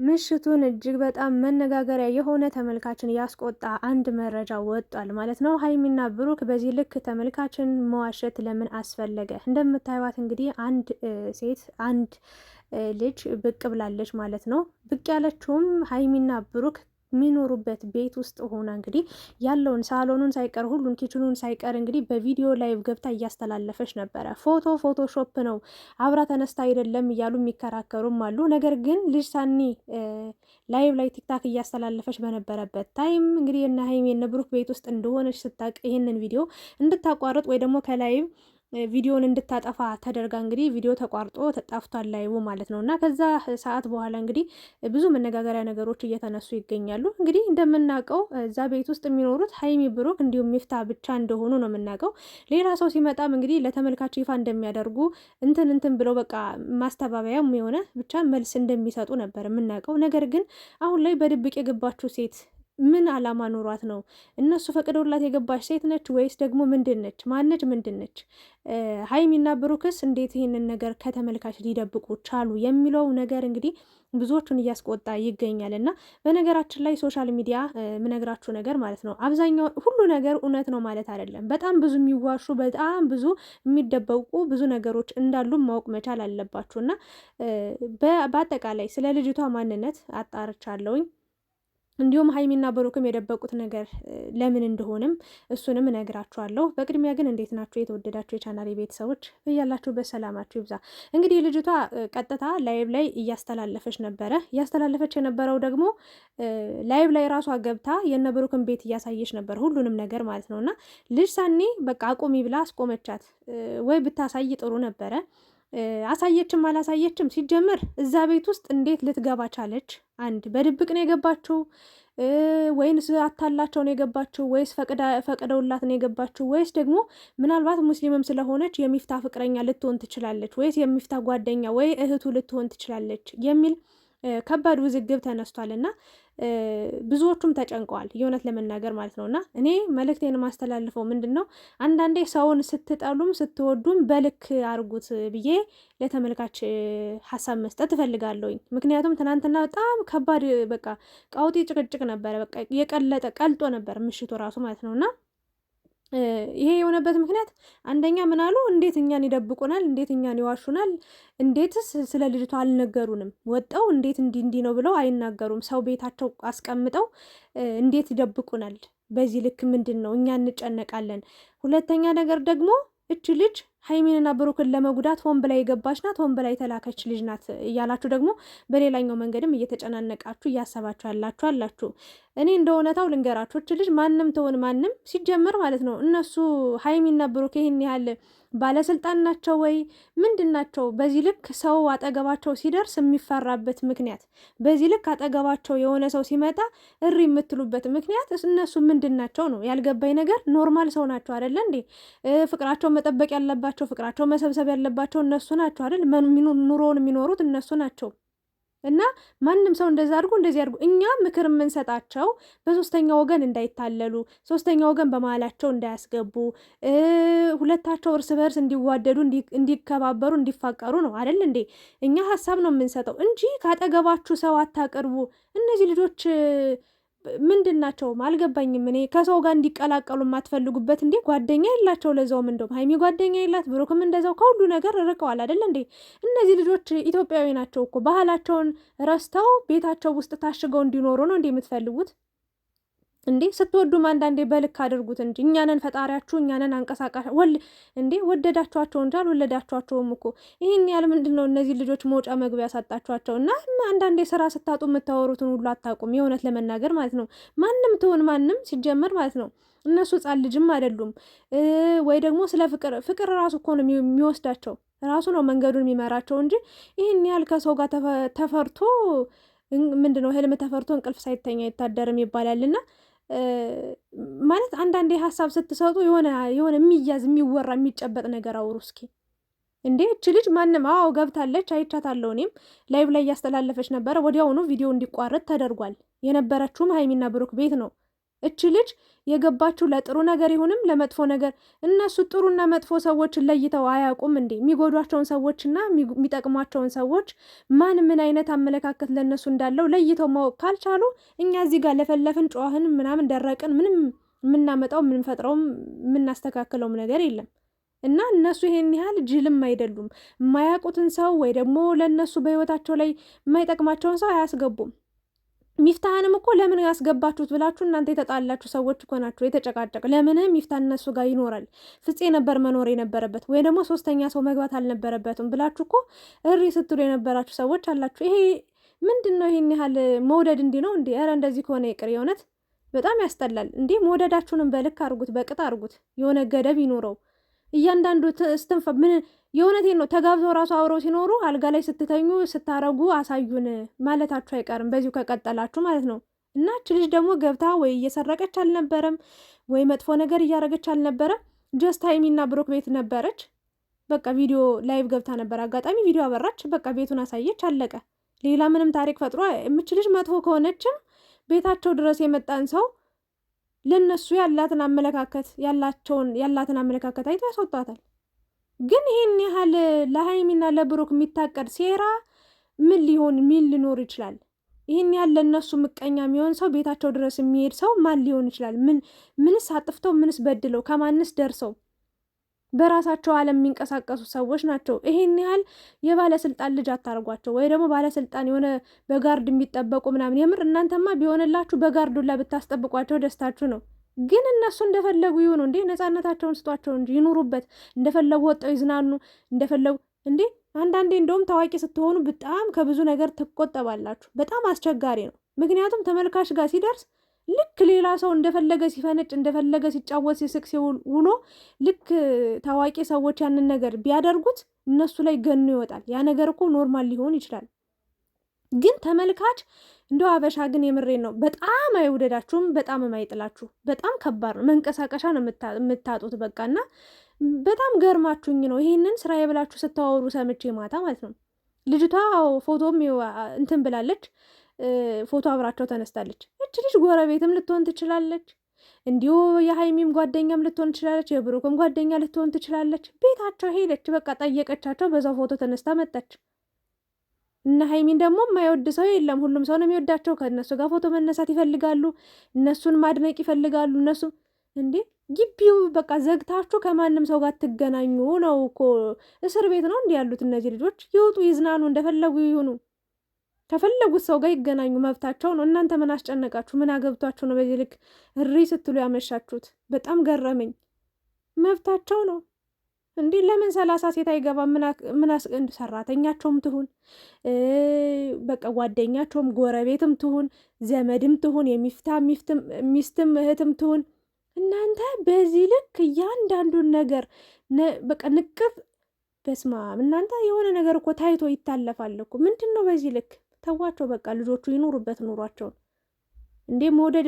ምሽቱን እጅግ በጣም መነጋገሪያ የሆነ ተመልካችን ያስቆጣ አንድ መረጃ ወጧል ማለት ነው። ሀይሚና ብሩክ በዚህ ልክ ተመልካችን መዋሸት ለምን አስፈለገ? እንደምታዩት እንግዲህ አንድ ሴት አንድ ልጅ ብቅ ብላለች ማለት ነው። ብቅ ያለችውም ሀይሚና ብሩክ የሚኖሩበት ቤት ውስጥ ሆና እንግዲህ ያለውን ሳሎኑን ሳይቀር ሁሉን ኪችኑን ሳይቀር እንግዲህ በቪዲዮ ላይቭ ገብታ እያስተላለፈች ነበረ። ፎቶሾፕ ነው አብራ ተነስታ አይደለም እያሉ የሚከራከሩም አሉ። ነገር ግን ልጅ ሳኒ ላይቭ ላይ ቲክታክ እያስተላለፈች በነበረበት ታይም እንግዲህ እነ ሀይሚ እነ ብሩክ ቤት ውስጥ እንደሆነች ስታቅ ይህንን ቪዲዮ እንድታቋርጥ ወይ ደግሞ ከላይቭ ቪዲዮን እንድታጠፋ ተደርጋ እንግዲህ ቪዲዮ ተቋርጦ ተጣፍቷል ላይቡ ማለት ነው። እና ከዛ ሰዓት በኋላ እንግዲህ ብዙ መነጋገሪያ ነገሮች እየተነሱ ይገኛሉ። እንግዲህ እንደምናውቀው እዛ ቤት ውስጥ የሚኖሩት ሀይሚ ብሩክ እንዲሁም ሚፍታ ብቻ እንደሆኑ ነው የምናውቀው። ሌላ ሰው ሲመጣም እንግዲህ ለተመልካች ይፋ እንደሚያደርጉ እንትን ብለው በቃ ማስተባበያም የሆነ ብቻ መልስ እንደሚሰጡ ነበር የምናውቀው። ነገር ግን አሁን ላይ በድብቅ የገባችው ሴት ምን አላማ ኖሯት ነው? እነሱ ፈቅደውላት የገባች ሴት ነች ወይስ ደግሞ ምንድን ነች? ማነች? ምንድን ነች? ሀይሚና ብሩክስ እንዴት ይህንን ነገር ከተመልካች ሊደብቁ ቻሉ? የሚለው ነገር እንግዲህ ብዙዎቹን እያስቆጣ ይገኛል። እና በነገራችን ላይ ሶሻል ሚዲያ ምነግራችሁ ነገር ማለት ነው አብዛኛው ሁሉ ነገር እውነት ነው ማለት አይደለም። በጣም ብዙ የሚዋሹ በጣም ብዙ የሚደበቁ ብዙ ነገሮች እንዳሉ ማወቅ መቻል አለባችሁ። እና በአጠቃላይ ስለ ልጅቷ ማንነት አጣርቻለሁኝ። እንዲሁም ሀይሚና ብሩክም የደበቁት ነገር ለምን እንደሆነም እሱንም እነግራችኋለሁ። በቅድሚያ ግን እንዴት ናችሁ የተወደዳችሁ የቻናሌ ቤተሰቦች? እያላችሁበት ሰላማችሁ ይብዛ። እንግዲህ ልጅቷ ቀጥታ ላይቭ ላይ እያስተላለፈች ነበረ። እያስተላለፈች የነበረው ደግሞ ላይቭ ላይ ራሷ ገብታ የነ ብሩክን ቤት እያሳየች ነበር፣ ሁሉንም ነገር ማለት ነው። እና ልጅ ሳኔ በቃ አቁሚ ብላ አስቆመቻት። ወይ ብታሳይ ጥሩ ነበረ። አሳየችም አላሳየችም ሲጀምር እዛ ቤት ውስጥ እንዴት ልትገባ ቻለች? አንድ በድብቅ ነው የገባችው ወይንስ አታላቸው ነው የገባችው? ወይስ ፈቅደውላት ነው የገባችው? ወይስ ደግሞ ምናልባት ሙስሊምም ስለሆነች የሚፍታ ፍቅረኛ ልትሆን ትችላለች? ወይስ የሚፍታ ጓደኛ ወይ እህቱ ልትሆን ትችላለች? የሚል ከባድ ውዝግብ ተነስቷል እና ብዙዎቹም ተጨንቀዋል፣ የእውነት ለመናገር ማለት ነው። እና እኔ መልእክቴን ማስተላልፈው ምንድን ነው፣ አንዳንዴ ሰውን ስትጠሉም ስትወዱም በልክ አርጉት ብዬ ለተመልካች ሀሳብ መስጠት እፈልጋለሁኝ። ምክንያቱም ትናንትና በጣም ከባድ በቃ ቀውጢ ጭቅጭቅ ነበረ። በቃ የቀለጠ ቀልጦ ነበር ምሽቱ ራሱ ማለት ነው። እና ይሄ የሆነበት ምክንያት አንደኛ ምን አሉ፣ እንዴት እኛን ይደብቁናል? እንዴት እኛን ይዋሹናል? እንዴትስ ስለ ልጅቷ አልነገሩንም? ወጣው እንዴት እንዲህ ነው ብለው አይናገሩም? ሰው ቤታቸው አስቀምጠው እንዴት ይደብቁናል? በዚህ ልክ ምንድን ነው? እኛ እንጨነቃለን። ሁለተኛ ነገር ደግሞ እች ልጅ ሀይሚንና ብሩክን ለመጉዳት ሆን ብላ የገባች ናት፣ ሆን ብላ የተላከች ልጅ ናት እያላችሁ ደግሞ በሌላኛው መንገድም እየተጨናነቃችሁ እያሰባችሁ ያላችሁ አላችሁ። እኔ እንደ እውነታው ልንገራችሁ፣ እች ልጅ ማንም ትሆን ማንም ሲጀመር ማለት ነው እነሱ ሀይሚና ብሩክ ይህን ያህል ባለስልጣን ናቸው ወይ ምንድን ናቸው? በዚህ ልክ ሰው አጠገባቸው ሲደርስ የሚፈራበት ምክንያት፣ በዚህ ልክ አጠገባቸው የሆነ ሰው ሲመጣ እሪ የምትሉበት ምክንያት እነሱ ምንድን ናቸው ነው ያልገባኝ ነገር። ኖርማል ሰው ናቸው አይደለ እንዴ? ፍቅራቸውን መጠበቅ ያለባቸው፣ ፍቅራቸው መሰብሰብ ያለባቸው እነሱ ናቸው አይደል? ኑሮውን የሚኖሩት እነሱ ናቸው። እና ማንም ሰው እንደዛ አድርጎ እንደዚህ አድርጎ እኛ ምክር የምንሰጣቸው በሶስተኛ ወገን እንዳይታለሉ፣ ሶስተኛ ወገን በመሀላቸው እንዳያስገቡ፣ ሁለታቸው እርስ በርስ እንዲዋደዱ፣ እንዲከባበሩ፣ እንዲፋቀሩ ነው አይደል እንዴ? እኛ ሀሳብ ነው የምንሰጠው እንጂ ካጠገባችሁ ሰው አታቅርቡ። እነዚህ ልጆች ምንድን ናቸው አልገባኝም። እኔ ከሰው ጋር እንዲቀላቀሉ የማትፈልጉበት እንዴ? ጓደኛ የላቸው ለዛውም፣ እንደውም ሀይሚ ጓደኛ የላት፣ ብሩክም እንደዛው ከሁሉ ነገር ርቀዋል አይደል እንዴ? እነዚህ ልጆች ኢትዮጵያዊ ናቸው እኮ። ባህላቸውን ረስተው ቤታቸው ውስጥ ታሽገው እንዲኖሩ ነው እንዴ የምትፈልጉት? እንዴ ስትወዱም አንዳንዴ በልክ አድርጉት እንጂ እኛንን ፈጣሪያችሁ እኛንን አንቀሳቃሽ እንዴ ወደዳችኋቸው እንጂ አልወለዳችኋቸውም እኮ። ይህን ያህል ምንድን ነው እነዚህ ልጆች መውጫ መግቢያ ያሳጣችኋቸው? እና አንዳንዴ ስራ ስታጡ የምታወሩትን ሁሉ አታውቁም፣ የእውነት ለመናገር ማለት ነው። ማንም ትሆን ማንም ሲጀመር ማለት ነው እነሱ ህጻን ልጅም አይደሉም። ወይ ደግሞ ስለ ፍቅር ራሱ እኮ ነው የሚወስዳቸው፣ ራሱ ነው መንገዱን የሚመራቸው እንጂ ይህን ያህል ከሰው ጋር ተፈርቶ ምንድነው ህልም ተፈርቶ እንቅልፍ ሳይተኛ አይታደርም ይባላልና ማለት አንዳንዴ ሀሳብ ስትሰጡ የሆነ የሚያዝ የሚወራ የሚጨበጥ ነገር አውሩ እስኪ። እንዴ እች ልጅ ማንም ገብታለች፣ አይቻታለሁ። እኔም ላይቭ ላይ እያስተላለፈች ነበረ። ወዲያውኑ ቪዲዮ እንዲቋረጥ ተደርጓል። የነበረችውም ሀይሚና ብሩክ ቤት ነው። እች ልጅ የገባችው ለጥሩ ነገር ይሁንም ለመጥፎ ነገር፣ እነሱ ጥሩና መጥፎ ሰዎችን ለይተው አያውቁም እንዴ? የሚጎዷቸውን ሰዎችና የሚጠቅሟቸውን ሰዎች ማን ምን አይነት አመለካከት ለእነሱ እንዳለው ለይተው ማወቅ ካልቻሉ እኛ እዚህ ጋር ለፈለፍን ጨዋህን ምናምን ደረቅን ምንም የምናመጣው የምንፈጥረውም የምናስተካክለውም ነገር የለም። እና እነሱ ይሄን ያህል ጅልም አይደሉም። የማያውቁትን ሰው ወይ ደግሞ ለእነሱ በህይወታቸው ላይ የማይጠቅማቸውን ሰው አያስገቡም። ሚፍታህንም እኮ ለምን ያስገባችሁት ብላችሁ እናንተ የተጣላችሁ ሰዎች እኮ ናችሁ የተጨቃጨቅ። ለምን ሚፍታህ እነሱ ጋር ይኖራል? ፍፄ ነበር መኖር የነበረበት ወይ ደግሞ ሶስተኛ ሰው መግባት አልነበረበትም ብላችሁ እኮ እሪ ስትሉ የነበራችሁ ሰዎች አላችሁ። ይሄ ምንድን ነው? ይሄን ያህል መውደድ እንዲህ ነው እንዴ? ኧረ እንደዚህ ከሆነ ይቅር። የእውነት በጣም ያስጠላል። እንዲህ መውደዳችሁንም በልክ አድርጉት፣ በቅጥ አድርጉት። የሆነ ገደብ ይኖረው እያንዳንዱ ስትንፈ ምን የእውነቴን ነው። ተጋብተው ራሱ አብረው ሲኖሩ አልጋ ላይ ስትተኙ ስታረጉ አሳዩን ማለታችሁ አይቀርም በዚሁ ከቀጠላችሁ ማለት ነው። እና እች ልጅ ደግሞ ገብታ ወይ እየሰረቀች አልነበረም ወይ መጥፎ ነገር እያረገች አልነበረም። ጀስት ሀይሚና ብሩክ ቤት ነበረች። በቃ ቪዲዮ ላይቭ ገብታ ነበር። አጋጣሚ ቪዲዮ አበራች፣ በቃ ቤቱን አሳየች፣ አለቀ። ሌላ ምንም ታሪክ ፈጥሮ የምች ልጅ መጥፎ ከሆነችም ቤታቸው ድረስ የመጣን ሰው ለነሱ ያላትን አመለካከት አይቶ ያስወጣታል። ግን ይሄን ያህል ለሀይሚና ለብሩክ የሚታቀድ ሴራ ምን ሊኖር ይችላል? ይሄን ያህል ለነሱ ምቀኛ የሚሆን ሰው ቤታቸው ድረስ የሚሄድ ሰው ማን ሊሆን ይችላል? ምንስ አጥፍተው ምንስ በድለው ከማንስ ደርሰው በራሳቸው ዓለም የሚንቀሳቀሱ ሰዎች ናቸው። ይሄን ያህል የባለስልጣን ልጅ አታርጓቸው፣ ወይ ደግሞ ባለስልጣን የሆነ በጋርድ የሚጠበቁ ምናምን። የምር እናንተማ ቢሆንላችሁ በጋርዱላ ብታስጠብቋቸው ደስታችሁ ነው። ግን እነሱ እንደፈለጉ ይሁኑ እንዴ? ነፃነታቸውን ስጧቸው እንጂ ይኑሩበት። እንደፈለጉ ወጣው ይዝናኑ፣ እንደፈለጉ እንዴ። አንዳንዴ እንደውም ታዋቂ ስትሆኑ በጣም ከብዙ ነገር ትቆጠባላችሁ። በጣም አስቸጋሪ ነው። ምክንያቱም ተመልካች ጋር ሲደርስ ልክ ሌላ ሰው እንደፈለገ ሲፈነጭ እንደፈለገ ሲጫወት ሲስቅ ሲውሎ ልክ ታዋቂ ሰዎች ያንን ነገር ቢያደርጉት እነሱ ላይ ገኖ ይወጣል። ያ ነገር እኮ ኖርማል ሊሆን ይችላል። ግን ተመልካች እንደው አበሻ ግን የምሬን ነው በጣም አይውደዳችሁም፣ በጣም የማይጥላችሁ። በጣም ከባድ ነው። መንቀሳቀሻ ነው የምታጡት በቃ። እና በጣም ገርማችሁኝ ነው ይሄንን ስራ የብላችሁ ስታወሩ ሰምቼ ማታ ማለት ነው። ልጅቷ ፎቶም እንትን ብላለች፣ ፎቶ አብራቸው ተነስታለች። እች ልጅ ጎረቤትም ልትሆን ትችላለች፣ እንዲሁ የሀይሚም ጓደኛም ልትሆን ትችላለች፣ የብሩክም ጓደኛ ልትሆን ትችላለች። ቤታቸው ሄደች፣ በቃ ጠየቀቻቸው፣ በዛው ፎቶ ተነስታ መጣች። እና ሀይሚን ደግሞ የማይወድ ሰው የለም፣ ሁሉም ሰው ነው የሚወዳቸው። ከእነሱ ጋር ፎቶ መነሳት ይፈልጋሉ፣ እነሱን ማድነቅ ይፈልጋሉ። እነሱ እንዴ ግቢው በቃ ዘግታችሁ ከማንም ሰው ጋር ትገናኙ ነው እኮ። እስር ቤት ነው እንዲህ ያሉት እነዚህ ልጆች። ይውጡ፣ ይዝናኑ፣ እንደፈለጉ ይሁኑ፣ ከፈለጉት ሰው ጋር ይገናኙ፣ መብታቸው ነው። እናንተ ምን አስጨነቃችሁ? ምን አገብቷችሁ ነው በዚህ ልክ እሪ ስትሉ ያመሻችሁት? በጣም ገረመኝ። መብታቸው ነው እንዲህ ለምን 30 ሴት አይገባም? ሰራተኛቸውም ትሁን በቃ ጓደኛቸውም ጎረቤትም ትሁን ዘመድም ትሁን ሚስትም እህትም ትሁን እናንተ በዚህ ልክ እያንዳንዱን ነገር በቃ ንቅፍ። በስማ እናንተ የሆነ ነገር እኮ ታይቶ ይታለፋል እኮ። ምንድን ነው በዚህ ልክ? ተዋቸው በቃ። ልጆቹ ይኖሩበት ኑሯቸውን። እንዴ መውደድ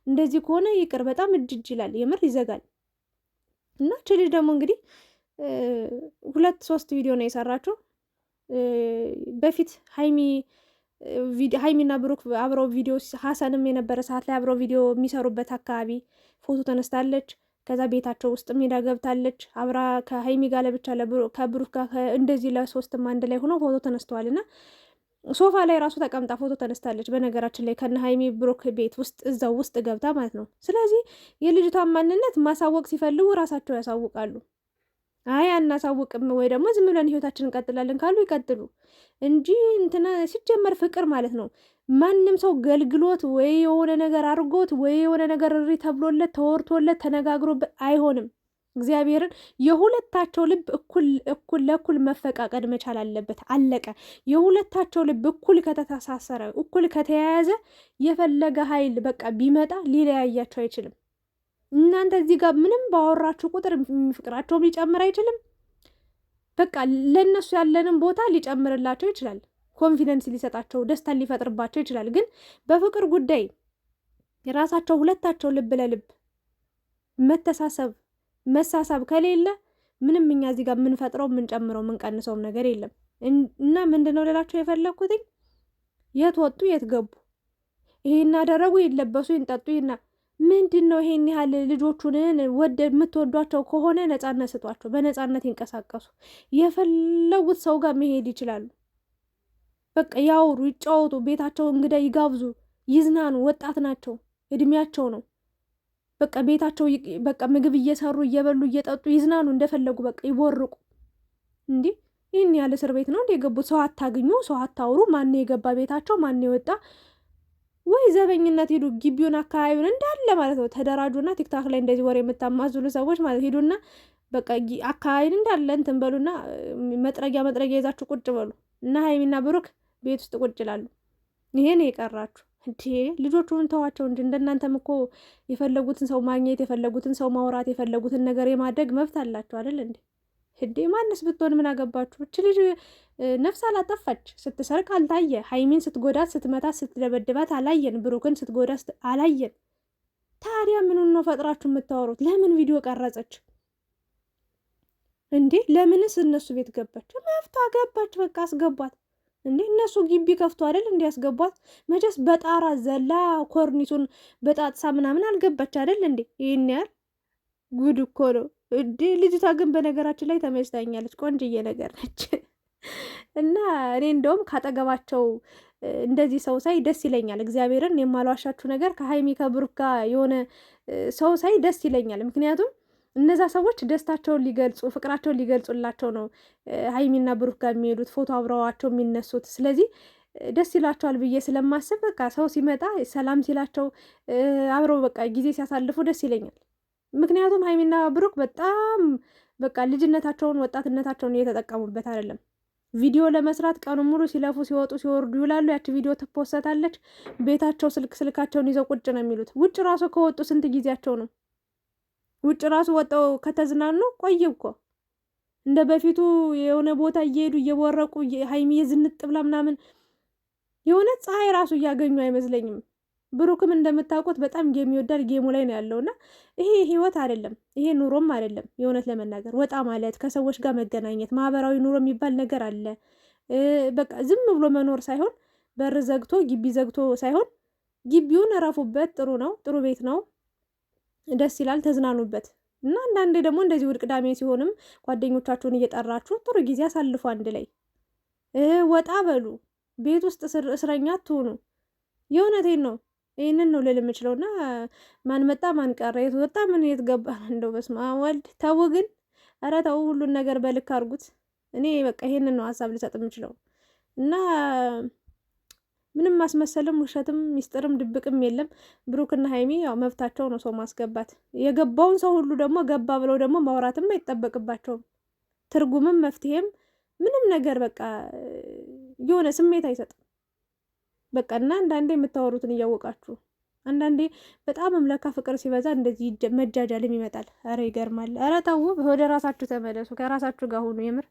እንደዚህ ከሆነ ይቅር። በጣም እጅ ይላል፣ የምር ይዘጋል። እና ችልጅ ደግሞ እንግዲህ 2-3 ቪዲዮ ነው የሰራችው። በፊት ሀይሚና ብሩክ አብረው ቪዲዮ ሀሰንም የነበረ ሰዓት ላይ አብረው ቪዲዮ የሚሰሩበት አካባቢ ፎቶ ተነስታለች። ከዛ ቤታቸው ውስጥ ሜዳ ገብታለች። አብራ ከሀይሚ ጋር ለብቻ ከብሩክ ጋር እንደዚህ ለ3ም አንድ ላይ ሆኖ ፎቶ ተነስተዋል። እና ሶፋ ላይ ራሱ ተቀምጣ ፎቶ ተነስታለች። በነገራችን ላይ ከነ ሀይሚ ብሩክ ቤት ውስጥ እዛው ውስጥ ገብታ ማለት ነው። ስለዚህ የልጅቷን ማንነት ማሳወቅ ሲፈልጉ ራሳቸው ያሳውቃሉ። አይ አናሳውቅም ወይ ደግሞ ዝም ብለን ህይወታችን እንቀጥላለን ካሉ ይቀጥሉ እንጂ እንትና ሲጀመር ፍቅር ማለት ነው ማንም ሰው ገልግሎት ወይ የሆነ ነገር አድርጎት ወይ የሆነ ነገር እሪ ተብሎለት ተወርቶለት ተነጋግሮበት አይሆንም። እግዚአብሔርን የሁለታቸው ልብ እኩል ለእኩል መፈቃቀድ መቻል አለበት። አለቀ። የሁለታቸው ልብ እኩል ከተሳሰረ እኩል ከተያያዘ የፈለገ ኃይል በቃ ቢመጣ ሊለያያቸው አይችልም። እናንተ እዚህ ጋር ምንም ባወራችሁ ቁጥር ፍቅራቸውም ሊጨምር አይችልም። በቃ ለእነሱ ያለንን ቦታ ሊጨምርላቸው ይችላል። ኮንፊደንስ ሊሰጣቸው፣ ደስታን ሊፈጥርባቸው ይችላል። ግን በፍቅር ጉዳይ የራሳቸው ሁለታቸው ልብ ለልብ መሳሳብ ከሌለ ምንም እኛ እዚህ ጋር የምንፈጥረው የምንጨምረው የምንቀንሰውም ነገር የለም። እና ምንድነው ልላቸው የፈለግኩትኝ የት ወጡ የት ገቡ፣ ይሄን አደረጉ፣ ይለበሱ፣ ይንጠጡ፣ ምንድን ነው ይሄን ያህል? ልጆቹን የምትወዷቸው ከሆነ ነጻነት ስጧቸው፣ በነጻነት ይንቀሳቀሱ፣ የፈለጉት ሰው ጋር መሄድ ይችላሉ። በቃ ያውሩ፣ ይጫወቱ፣ ቤታቸው እንግዳ ይጋብዙ፣ ይዝናኑ። ወጣት ናቸው፣ እድሜያቸው ነው። በቃ ቤታቸው በቃ ምግብ እየሰሩ እየበሉ እየጠጡ ይዝናኑ፣ እንደፈለጉ በቃ ይቦርቁ። እንዲህ ይህን ያህል እስር ቤት ነው እንደ የገቡት? ሰው አታግኙ፣ ሰው አታውሩ። ማን የገባ ቤታቸው? ማን የወጣ? ወይ ዘበኝነት ሂዱ፣ ግቢውን አካባቢውን እንዳለ ማለት ነው። ተደራጁና ቲክታክ ላይ እንደዚህ ወሬ የምታማዝሉ ሰዎች ማለት ሂዱና በቃ አካባቢን እንዳለ እንትን በሉና መጥረጊያ ይዛችሁ ቁጭ በሉ እና ሀይሚና ብሩክ ቤት ውስጥ ቁጭ ይላሉ። ይሄን የቀራችሁ እንዴ? ልጆቹን ተዋቸው እንጂ እንደናንተም እኮ የፈለጉትን ሰው ማግኘት፣ የፈለጉትን ሰው ማውራት፣ የፈለጉትን ነገር የማድረግ መብት አላቸው አይደል እንዴ? እንዴ ማንስ ብትሆን ምን አገባችሁ? እች ልጅ ነፍስ አላጠፋች፣ ስትሰርቅ አልታየ፣ ሀይሚን ስትጎዳት፣ ስትመታት፣ ስትደበድባት አላየን፣ ብሩክን ስትጎዳት አላየን። ታዲያ ምኑን ነው ፈጥራችሁ የምታወሩት? ለምን ቪዲዮ ቀረጸች እንዴ? ለምንስ እነሱ ቤት ገባች? መፍታ ገባች፣ በቃ አስገቧት እንዴ። እነሱ ግቢ ከፍቶ አይደል እንዲ ያስገቧት? መቼስ በጣራ ዘላ ኮርኒሱን በጣጥሳ ምናምን አልገባች አይደል እንዴ? ይህን ያህል ጉድ እኮ ነው እንዴ። ልጅቷ ግን በነገራችን ላይ ተመችታኛለች፣ ቆንጅዬ ነገር ነች። እና እኔ እንደውም ካጠገባቸው እንደዚህ ሰው ሳይ ደስ ይለኛል። እግዚአብሔርን የማልዋሻችሁ ነገር ከሀይሚ ከብሩክ ጋር የሆነ ሰው ሳይ ደስ ይለኛል። ምክንያቱም እነዛ ሰዎች ደስታቸውን ሊገልጹ ፍቅራቸውን ሊገልጹላቸው ነው ሀይሚና ብሩክ ጋር የሚሄዱት፣ ፎቶ አብረዋቸው የሚነሱት። ስለዚህ ደስ ይላቸዋል ብዬ ስለማስብ በቃ ሰው ሲመጣ ሰላም ሲላቸው አብረው በቃ ጊዜ ሲያሳልፉ ደስ ይለኛል። ምክንያቱም ሀይሚና ብሩክ በጣም በቃ ልጅነታቸውን ወጣትነታቸውን እየተጠቀሙበት አይደለም። ቪዲዮ ለመስራት ቀኑን ሙሉ ሲለፉ ሲወጡ ሲወርዱ ይውላሉ። ያቺ ቪዲዮ ትፖሰታለች። ቤታቸው ስልካቸውን ይዘው ቁጭ ነው የሚሉት። ውጭ ራሱ ከወጡ ስንት ጊዜያቸው ነው? ውጭ ራሱ ወጣው ከተዝናኑ ቆየ እኮ። እንደ በፊቱ የሆነ ቦታ እየሄዱ እየቦረቁ ሀይሚ ዝንጥ ብላ ምናምን የሆነ ፀሐይ ራሱ እያገኙ አይመስለኝም። ብሩክም እንደምታውቁት በጣም ጌም ይወዳል። ጌሙ ላይ ነው ያለውና ይሄ ህይወት አይደለም፣ ይሄ ኑሮም አይደለም። የእውነት ለመናገር ወጣ ማለት ከሰዎች ጋር መገናኘት፣ ማህበራዊ ኑሮ የሚባል ነገር አለ። በቃ ዝም ብሎ መኖር ሳይሆን በር ዘግቶ ግቢ ዘግቶ ሳይሆን ግቢውን እረፉበት። ጥሩ ነው፣ ጥሩ ቤት ነው፣ ደስ ይላል፣ ተዝናኑበት። እና አንዳንዴ ደግሞ እንደዚህ ውድ ቅዳሜ ሲሆንም ጓደኞቻችሁን እየጠራችሁ ጥሩ ጊዜ አሳልፉ። አንድ ላይ ወጣ በሉ። ቤት ውስጥ እስረኛ አትሆኑ። የእውነቴን ነው። ይህንን ነው ልል የምችለው። እና ማን መጣ ማን ቀረ፣ የት ወጣ ምን የት ገባ፣ እንደው በስመ አብ ወልድ። ተው ግን፣ ኧረ ተው፣ ሁሉን ነገር በልክ አድርጉት። እኔ በቃ ይሄንን ነው ሀሳብ ልሰጥ የምችለው። እና ምንም ማስመሰልም ውሸትም ሚስጥርም ድብቅም የለም። ብሩክና ሀይሚ ያው መብታቸው ነው ሰው ማስገባት። የገባውን ሰው ሁሉ ደግሞ ገባ ብለው ደግሞ ማውራትም አይጠበቅባቸውም። ትርጉምም መፍትሄም ምንም ነገር በቃ የሆነ ስሜት አይሰጥም። በቃ እና አንዳንዴ የምታወሩትን እያወቃችሁ አንዳንዴ በጣም አምላካ ፍቅር ሲበዛ እንደዚህ መጃጃልም ይመጣል። ኧረ ይገርማል። ኧረ ተው፣ ወደ ራሳችሁ ተመለሱ፣ ከራሳችሁ ጋር ሁኑ የምር